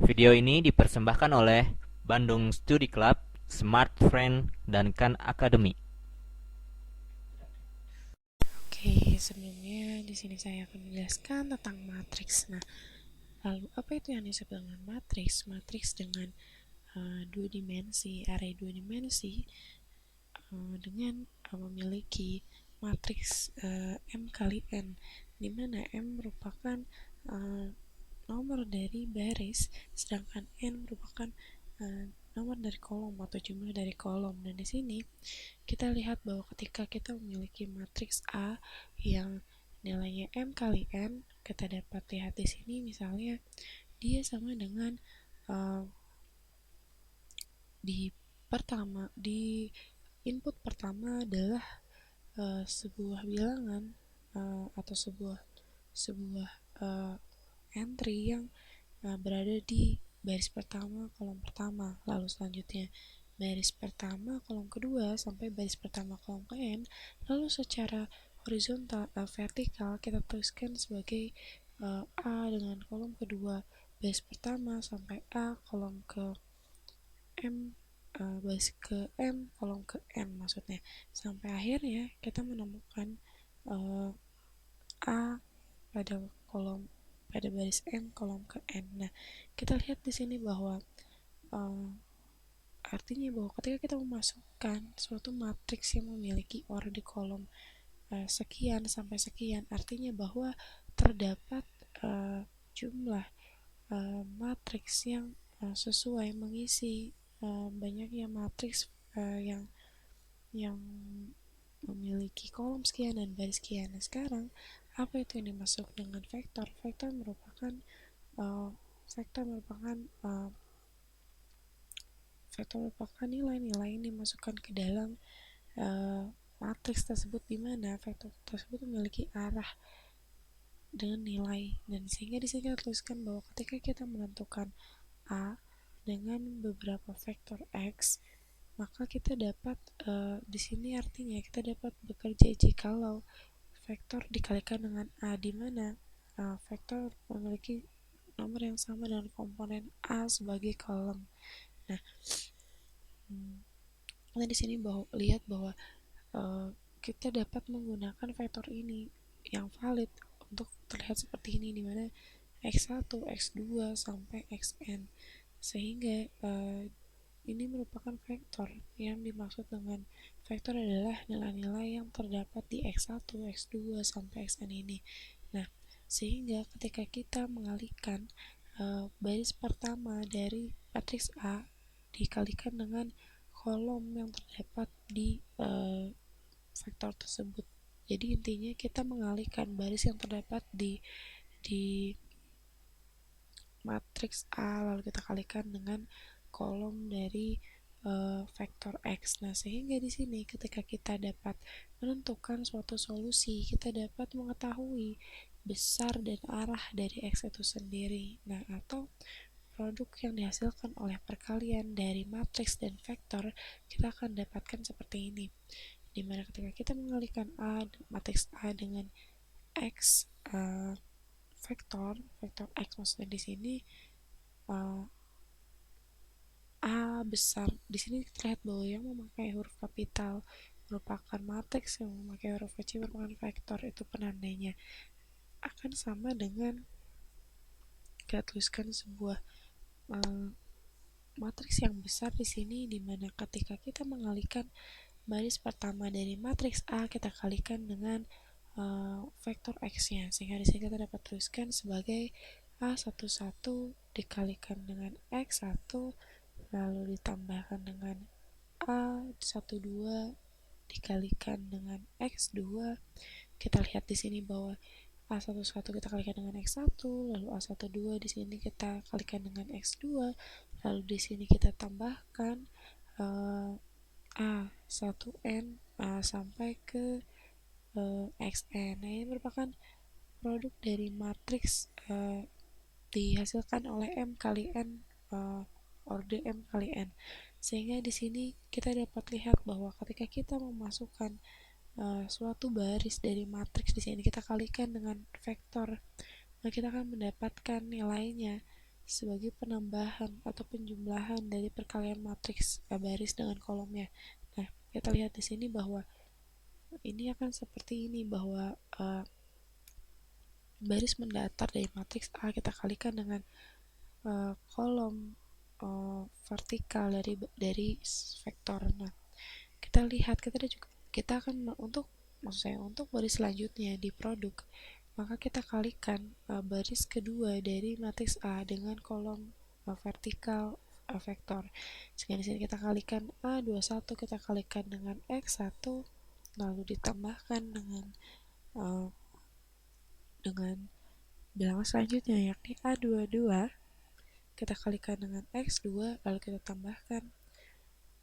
Video ini dipersembahkan oleh Bandung Study Club, Smart Friend, dan Khan Academy. Oke, sebelumnya di sini saya akan menjelaskan tentang matriks. Nah, lalu apa itu yang disebut dengan matriks? Matriks dengan dua dimensi, array dua dimensi dengan memiliki matriks M kali N, di mana M merupakan uh, nomor dari baris, sedangkan N merupakan uh, nomor dari kolom atau jumlah dari kolom. Dan di sini kita lihat bahwa ketika kita memiliki matriks A yang nilainya M kali N, kita dapat lihat di sini misalnya dia sama dengan uh, di input pertama adalah sebuah bilangan atau sebuah uh, entry yang berada di baris pertama kolom pertama, lalu selanjutnya baris pertama kolom kedua sampai baris pertama kolom ke n, lalu secara horizontal vertikal kita tuliskan sebagai A dengan kolom kedua baris pertama sampai A kolom ke M, baris ke M kolom ke N maksudnya, sampai akhirnya kita menemukan uh, A pada kolom pada baris M kolom ke N. Nah, kita lihat di sini bahwa uh, artinya bahwa ketika kita memasukkan suatu matriks yang memiliki order di kolom sekian sampai sekian, artinya bahwa terdapat jumlah matriks yang sesuai mengisi banyaknya matriks yang memiliki kolom sekian dan baris sekian. Nah, sekarang apa itu yang dimaksud dengan vektor? Uh, vektor merupakan uh, vektor merupakan nilai-nilai yang dimasukkan ke dalam uh, matriks tersebut, di mana vektor tersebut memiliki arah dengan nilai, dan sehingga di sini kita tuliskan bahwa ketika kita menentukan A dengan beberapa vektor X, maka kita dapat di sini artinya kita dapat bekerja jikalau vektor dikalikan dengan A, di mana vektor memiliki nomor yang sama dengan komponen A sebagai kolom. Nah, kita di sini lihat bahwa uh, kita dapat menggunakan vektor ini yang valid untuk terlihat seperti ini, di mana x1, x2 sampai xn, sehingga ini merupakan vektor. Yang dimaksud dengan vektor adalah nilai-nilai yang terdapat di x1, x2 sampai xn ini. Nah, sehingga ketika kita mengalihkan baris pertama dari matriks A dikalikan dengan kolom yang terdapat di vektor tersebut. Jadi intinya kita mengalihkan baris yang terdapat di matriks A lalu kita kalikan dengan kolom dari vektor X. Nah, sehingga di sini ketika kita dapat menentukan suatu solusi, kita dapat mengetahui besar dan arah dari X itu sendiri. Nah, atau produk yang dihasilkan oleh perkalian dari matriks dan vektor, kita akan dapatkan seperti ini. Dimana ketika kita mengalihkan matriks A dengan X vektor X maksudnya di sini uh, A besar, di sini terlihat bahwa yang memakai huruf kapital merupakan matriks, yang memakai huruf kecil merupakan vektor. Itu penandanya akan sama dengan kita tuliskan sebuah uh, matriks yang besar di sini, dimana ketika kita mengalihkan baris pertama dari matriks A kita kalikan dengan vektor X-nya, sehingga di sini kita dapat tuliskan sebagai A11 dikalikan dengan X1 lalu ditambahkan dengan A12 dikalikan dengan X2. Kita lihat di sini bahwa A11 kita kalikan dengan X1, lalu A12 di sini kita kalikan dengan X2, lalu di sini kita tambahkan A1N sampai ke XN. Nah, ini merupakan produk dari matriks dihasilkan oleh M kali N, orde M kali N. Sehingga di sini kita dapat lihat bahwa ketika kita memasukkan suatu baris dari matriks, di sini kita kalikan dengan vektor, maka kita akan mendapatkan nilainya sebagai penambahan atau penjumlahan dari perkalian matriks baris dengan kolomnya. Nah, kita lihat di sini bahwa ini akan seperti ini, bahwa baris mendatar dari matriks A kita kalikan dengan kolom vertikal dari vektor. Nah, kita lihat kita akan untuk baris selanjutnya di produk, maka kita kalikan baris kedua dari matriks A dengan kolom vertikal vektor. Sehingga di sini kita kalikan A21 kita kalikan dengan X1, lalu ditambahkan dengan bilangan selanjutnya yakni A22 kita kalikan dengan X2, lalu kita tambahkan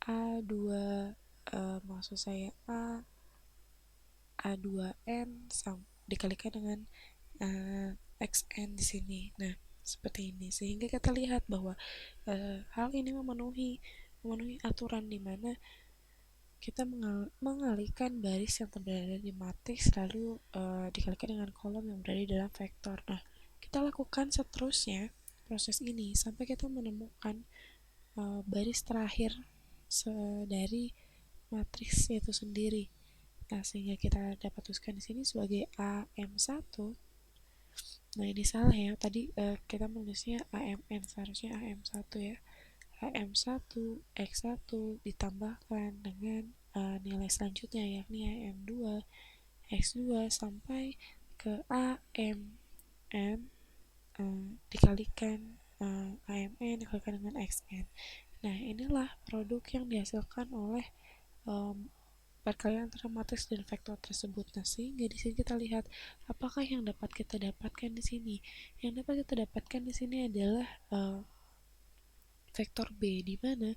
A2 maksud saya A2N dikalikan dengan XN di sini. Nah, seperti ini. Sehingga kita lihat bahwa hal ini memenuhi aturan di mana kita mengalihkan baris yang berada di matriks lalu dikalikan dengan kolom yang berada di dalam vektor. Nah, kita lakukan seterusnya proses ini sampai kita menemukan baris terakhir dari matriks itu sendiri. Nah, sehingga kita dapat tuliskan di sini sebagai AM1. Nah, ini salah ya. Tadi kita menulisnya AMN, seharusnya AM1 ya. AM1 X1 ditambahkan dengan nilai selanjutnya yakni AM2 X2 sampai ke AMN dikalikan AMN dikalikan dengan XN. Nah, inilah produk yang dihasilkan oleh perkalian antara matriks dan vektor tersebut. Nah, sehingga di sini kita lihat apakah yang dapat kita dapatkan di sini. Yang dapat kita dapatkan di sini adalah vektor B, di mana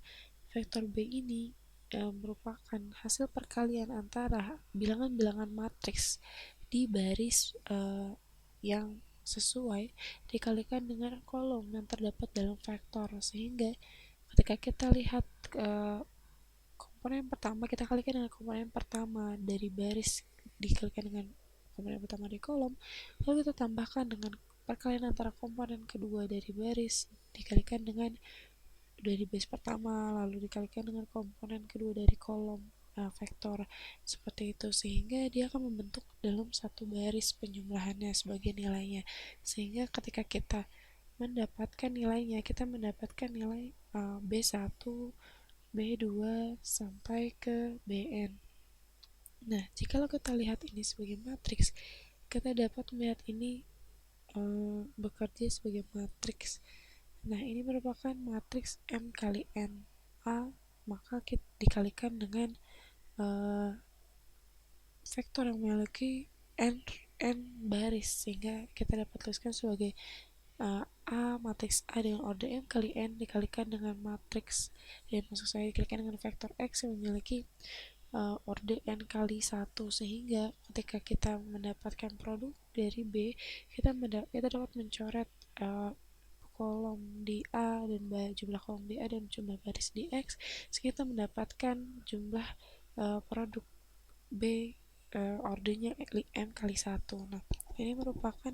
vektor B ini merupakan hasil perkalian antara bilangan-bilangan matriks di baris yang sesuai dikalikan dengan kolom yang terdapat dalam vektor. Sehingga ketika kita lihat komponen pertama, kita kalikan dengan komponen pertama dari baris dikalikan dengan komponen pertama di kolom, lalu kita tambahkan dengan perkalian antara komponen kedua dari baris dikalikan dengan dari baris pertama lalu dikalikan dengan komponen kedua dari kolom vektor, seperti itu. Sehingga dia akan membentuk dalam satu baris penjumlahannya sebagai nilainya. Sehingga ketika kita mendapatkan nilainya, kita mendapatkan nilai B1, B2 sampai ke Bn. Nah, jika kita lihat ini sebagai matriks, kita dapat melihat ini bekerja sebagai matriks. Nah, ini merupakan matriks M kali N A, maka kita dikalikan dengan vektor yang memiliki n baris, sehingga kita dapat tuliskan sebagai A matriks A dengan order M kali N dikalikan dengan matriks dan maksud saya dikalikan dengan vektor X yang memiliki order N kali 1, sehingga ketika kita mendapatkan produk dari B, kita dapat mencoret kolom di A dan jumlah kolom di A dan jumlah baris di X, sehingga kita mendapatkan jumlah produk B ordernya M kali 1. Nah, ini merupakan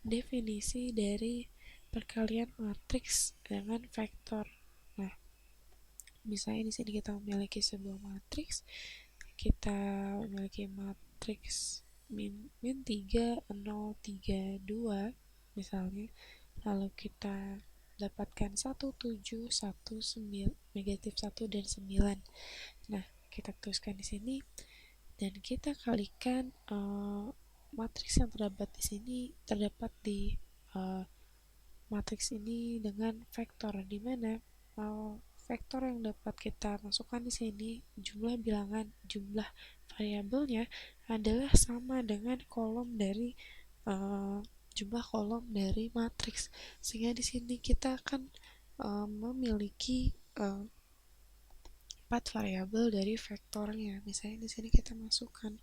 definisi dari perkalian matriks dengan vektor. Nah, misalnya di sini kita memiliki sebuah matriks, kita memiliki matriks min 3, 0, 3, 2 misalnya, lalu kita dapatkan 1, 7, 1, 9, negatif 1 dan 9. Nah, kita tuliskan di sini dan kita kalikan matriks yang terdapat di matriks ini dengan vektor, di mana vektor yang dapat kita masukkan di sini jumlah variabelnya adalah sama dengan jumlah kolom dari matriks, sehingga di sini kita akan memiliki 4 variabel dari vektornya. Misalnya di sini kita masukkan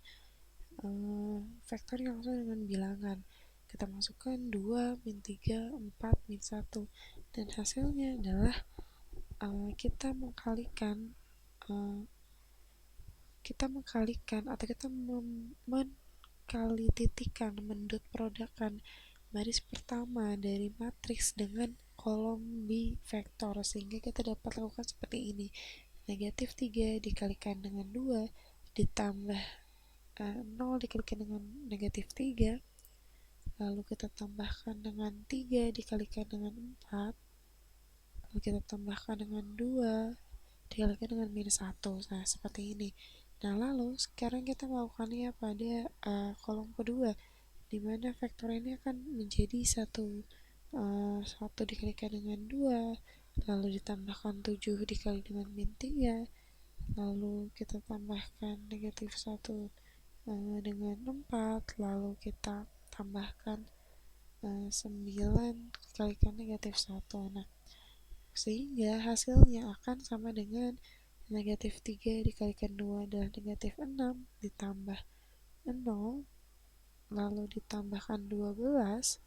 vektor yang langsung dengan bilangan, kita masukkan 2, min 3, 4, min 1, dan hasilnya adalah kita mengkalikan atau kita mendot produkkan baris pertama dari matriks dengan kolom di vektor, sehingga kita dapat lakukan seperti ini. Negatif 3 dikalikan dengan 2 ditambah 0 dikalikan dengan negatif 3, lalu kita tambahkan dengan 3 dikalikan dengan 4, lalu kita tambahkan dengan 2 dikalikan dengan minus 1. Nah, seperti ini. Nah, lalu sekarang kita melakukannya pada kolom kedua, di mana vektor ini akan menjadi 1 dikalikan dengan 2, lalu ditambahkan 7 dikali dengan min 3, lalu kita tambahkan negatif 1 dengan 4, lalu kita tambahkan 9 dikalikan negatif 1. Nah, sehingga hasilnya akan sama dengan negatif 3 dikalikan 2 adalah negatif 6 ditambah 0, lalu ditambahkan 12,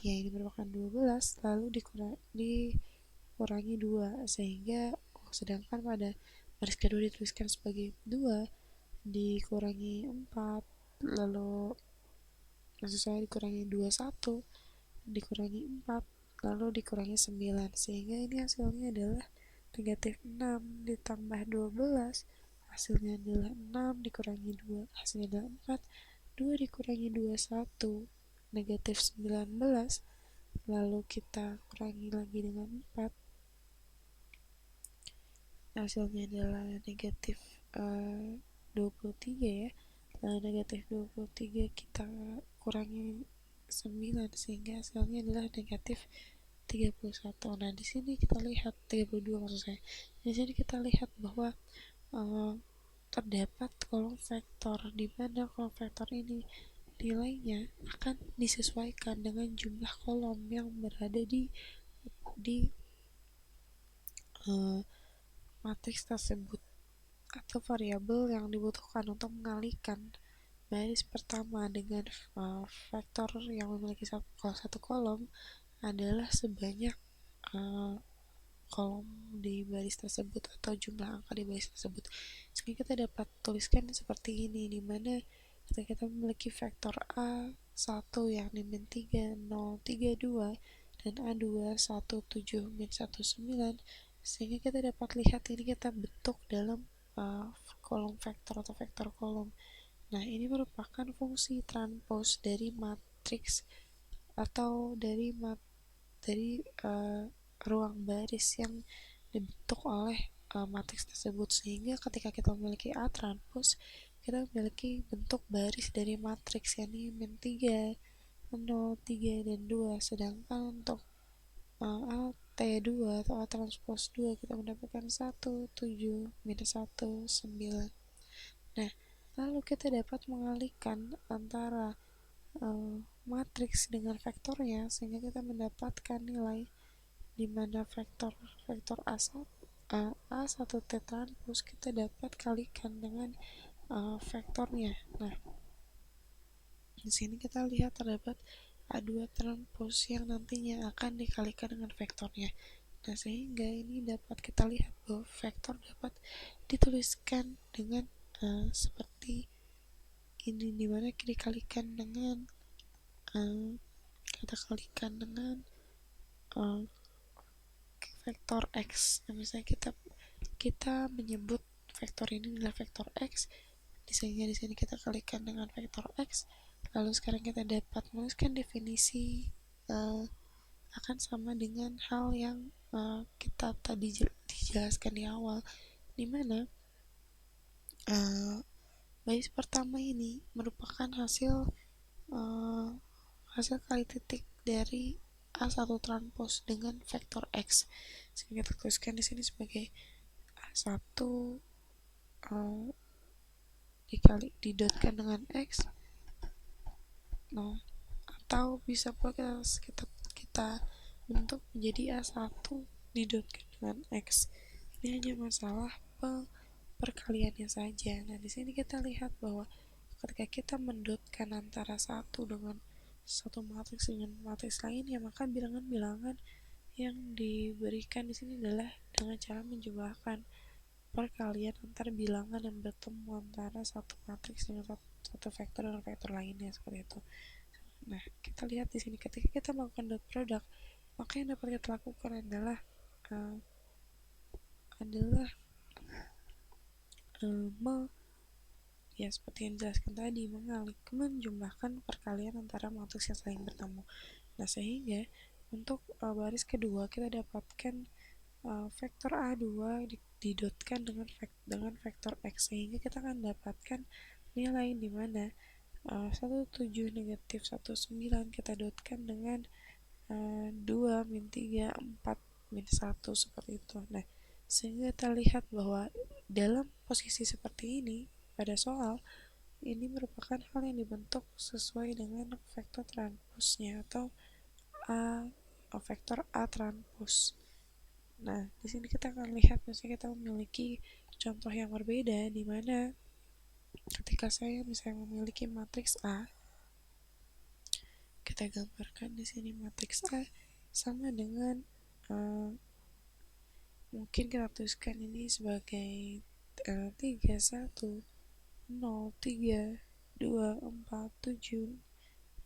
ya ini merupakan 12, lalu dikurangi 2, sehingga sedangkan pada baris kedua dituliskan sebagai 2 dikurangi 4, lalu maksud saya dikurangi 21 dikurangi 4, lalu dikurangi 9, sehingga ini hasilnya adalah negatif 6 ditambah 12, hasilnya adalah 6 dikurangi 2, hasilnya adalah 4, 2 dikurangi 21, negatif 19, lalu kita kurangi lagi dengan 4, hasilnya adalah negatif 23 ya. Lalu negatif 23 kita kurangi 9, sehingga hasilnya adalah negatif 31. Nah, di sini kita lihat 32 maksud saya. Di sini kita lihat bahwa terdapat kolom vektor, di mana kolom vektor ini nilainya akan disesuaikan dengan jumlah kolom yang berada di matriks tersebut, atau variabel yang dibutuhkan untuk mengalihkan baris pertama dengan vektor yang memiliki satu kolom adalah sebanyak kolom di baris tersebut atau jumlah angka di baris tersebut. Sehingga kita dapat tuliskan seperti ini, di mana ketika kita memiliki vektor A1 yang min 3, 0, 3, 2 dan A2, 1, 7, min 1, 9, sehingga kita dapat lihat ini kita bentuk dalam kolom vektor atau vektor kolom. Nah, ini merupakan fungsi transpose dari matriks atau dari ruang baris yang dibentuk oleh matriks tersebut, sehingga ketika kita memiliki A transpose, kita memiliki bentuk baris dari matriks yakni min 3, 0, 3, dan 2, sedangkan untuk A T2 atau A transpose 2 kita mendapatkan 1, 7, minus 1, 9. Nah, lalu kita dapat mengalihkan antara matriks dengan vektornya, sehingga kita mendapatkan nilai di mana vektor A1T transpose kita dapat kalikan dengan vektornya. Nah, di sini kita lihat terdapat A2 transpose yang nantinya akan dikalikan dengan vektornya. Nah, sehingga ini dapat kita lihat bahwa vektor dapat dituliskan dengan seperti ini, dimana dikalikan dengan kita kalikan dengan vektor X. Nah, misalnya kita menyebut vektor ini adalah vektor X, sehingga di sini kita kalikan dengan vektor X. Lalu sekarang kita dapat menuliskan definisi akan sama dengan hal yang kita tadi dijelaskan di awal, dimana baris pertama ini merupakan hasil kali titik dari A1 transpose dengan vektor X, sehingga kita tuliskan di sini sebagai A1 didotkan dengan X. Nah, atau bisa pula kita bentuk menjadi A1 didotkan dengan X. Ini hanya masalah perkaliannya saja. Nah, di sini kita lihat bahwa ketika kita mendotkan antara satu matriks dengan matriks lainnya, maka bilangan-bilangan yang diberikan di sini adalah dengan cara menjumlahkan perkalian antar bilangan yang bertemu antara satu matriks dengan satu vektor dengan vektor lainnya, seperti itu. Nah, kita lihat di sini ketika kita melakukan dot product, Maka yang dapat kita lakukan adalah uh, adalah uh, ya seperti yang dijelaskan tadi, menjumlahkan perkalian antara matriks yang saling bertemu. Nah, sehingga untuk baris kedua kita dapatkan vektor A2 didotkan dengan vektor X, sehingga kita akan dapatkan nilai di mana 17 negatif 19 kita dotkan dengan 2 min 3 4 min 1 seperti itu. Nah, sehingga kita lihat bahwa dalam posisi seperti ini pada soal ini merupakan hal yang dibentuk sesuai dengan vektor transposnya atau A vektor A transpos. Nah, di sini kita akan lihat misalnya kita memiliki contoh yang berbeda di mana ketika saya misalnya memiliki matriks A, kita gambarkan di sini matriks A sama dengan mungkin kita tuliskan ini sebagai 3 1 0 3 2 4 7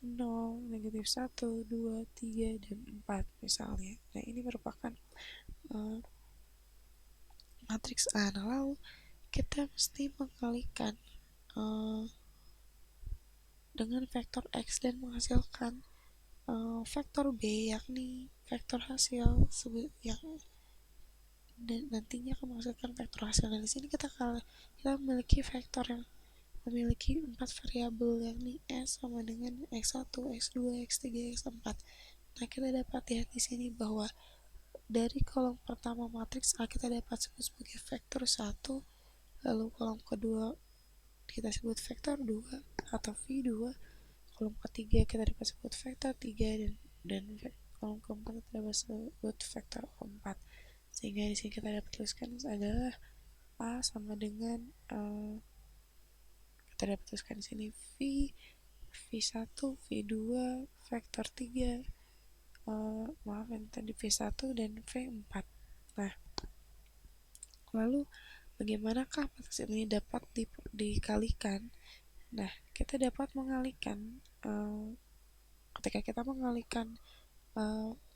0 negatif 1 2 3 dan 4 misalnya. Nah, ini merupakan matriks A. Nah, lalu kita mesti mengkalikan dengan vektor X dan menghasilkan vektor B, yakni vektor hasil yang dan nantinya akan menghasilkan vektor hasil. Dan di sini kita memiliki vektor yang memiliki 4 variabel, yakni S sama dengan X1, X2, X3, X4. Nah, kita dapat lihat di sini bahwa dari kolom pertama matriks A kita dapat sebut sebagai vektor 1, lalu kolom kedua kita sebut vektor 2 atau V2, kolom ketiga kita dapat sebut vektor 3 dan kolom keempat kita dapat sebut vektor 4. Sehingga di sini kita dapat tuliskan adalah A sama dengan kita dapat tuliskan di sini V1, V2, vektor 3, maaf yang tadi V1 dan V4. Nah, lalu bagaimanakah matriks ini dapat dikalikan? Nah, kita dapat mengalihkan ketika kita mengalihkan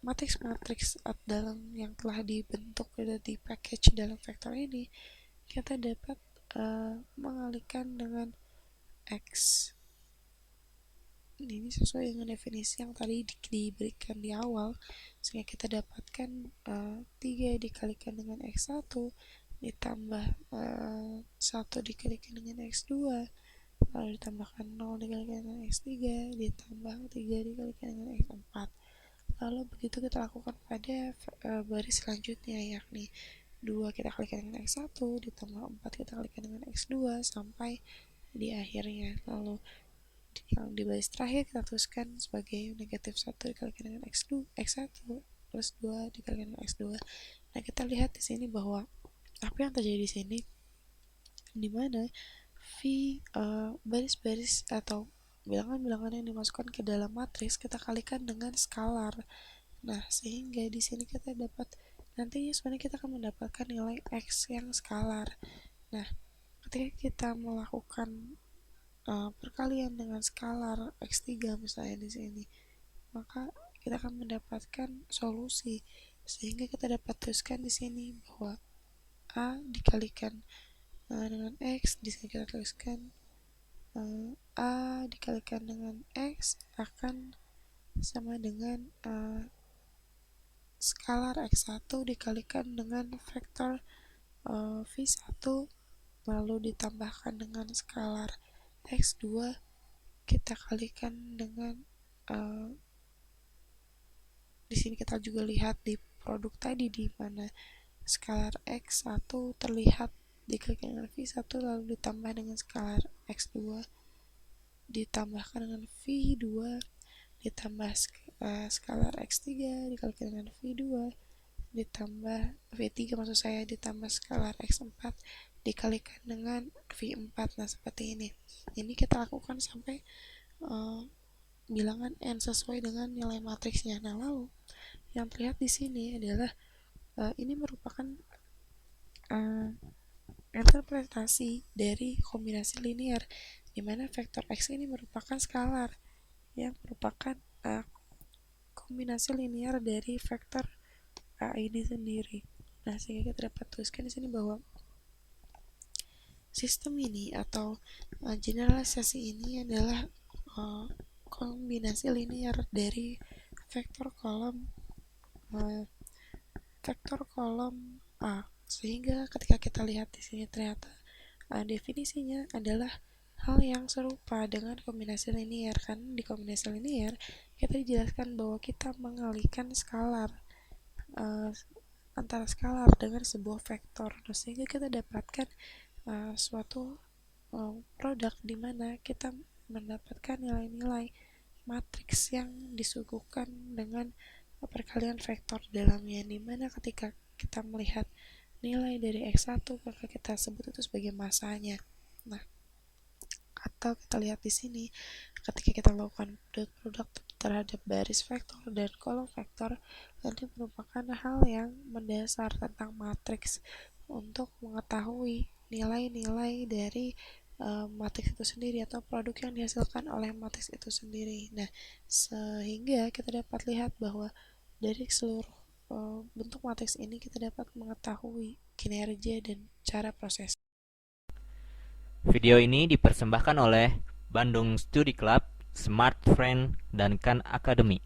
matriks-matriks dalam yang telah dibentuk dan di package dalam vektor ini, kita dapat mengalihkan dengan X. Ini sesuai dengan definisi yang tadi diberikan di awal, sehingga kita dapatkan 3 dikalikan dengan X1 ditambah 1 dikalikan dengan X2, lalu ditambahkan 0 dikalikan dengan X3 ditambah 3 dikalikan dengan X4. Lalu begitu kita lakukan pada baris selanjutnya, yakni 2 kita kalikan dengan X1 ditambah 4 kita kalikan dengan X2 sampai di akhirnya. Lalu yang di baris terakhir kita tuliskan sebagai negatif 1 dikalikan dengan X1 plus 2 dikalikan dengan X2. Nah, kita lihat di sini bahwa apa yang terjadi di sini, di mana baris-baris atau bilangan-bilangan yang dimasukkan ke dalam matriks kita kalikan dengan skalar. Nah, sehingga di sini kita dapat nantinya sebenarnya kita akan mendapatkan nilai X yang skalar. Nah, ketika kita melakukan perkalian dengan skalar X3 misalnya di sini, maka kita akan mendapatkan solusi, sehingga kita dapat tuliskan di sini bahwa A dikalikan dengan X, di sini kita tuliskan A dikalikan dengan X akan sama dengan skalar X1 dikalikan dengan vektor V1 lalu ditambahkan dengan skalar X2 kita kalikan dengan di sini kita juga lihat di produk tadi di mana skalar X1 terlihat dikalikan dengan V1 lalu ditambah dengan skalar X2 ditambahkan dengan V2 ditambah skalar X3 dikalikan dengan V2 ditambah V3 maksud saya ditambah skalar X4 dikalikan dengan V4. Nah, seperti ini kita lakukan sampai bilangan n sesuai dengan nilai matriksnya. Nah, lalu yang terlihat di sini adalah ini merupakan interpretasi dari kombinasi linear, di mana vektor X ini merupakan skalar yang merupakan kombinasi linear dari vektor A ini sendiri. Nah, sehingga kita dapat tuliskan di sini bahwa sistem ini atau generalisasi ini adalah kombinasi linear dari vektor kolom uh, vektor kolom A. Sehingga ketika kita lihat di sini ternyata definisinya adalah hal yang serupa dengan kombinasi linear. Kan di kombinasi linear kita dijelaskan bahwa kita mengalihkan skalar uh, antara skalar dengan sebuah vektor, sehingga kita dapatkan suatu produk di mana kita mendapatkan nilai-nilai matriks yang disuguhkan dengan perkalian vektor dalamnya, di mana ketika kita melihat nilai dari X1 maka kita sebut itu sebagai masanya. Nah, atau kita lihat di sini ketika kita melakukan dot product terhadap baris vektor dan kolom vektor, ini merupakan hal yang mendasar tentang matriks untuk mengetahui nilai-nilai dari matriks itu sendiri atau produk yang dihasilkan oleh matriks itu sendiri. Nah, sehingga kita dapat lihat bahwa dari seluruh bentuk matriks ini kita dapat mengetahui kinerja dan cara proses. Video ini dipersembahkan oleh Bandung Study Club, Smart Friend, dan Khan Academy.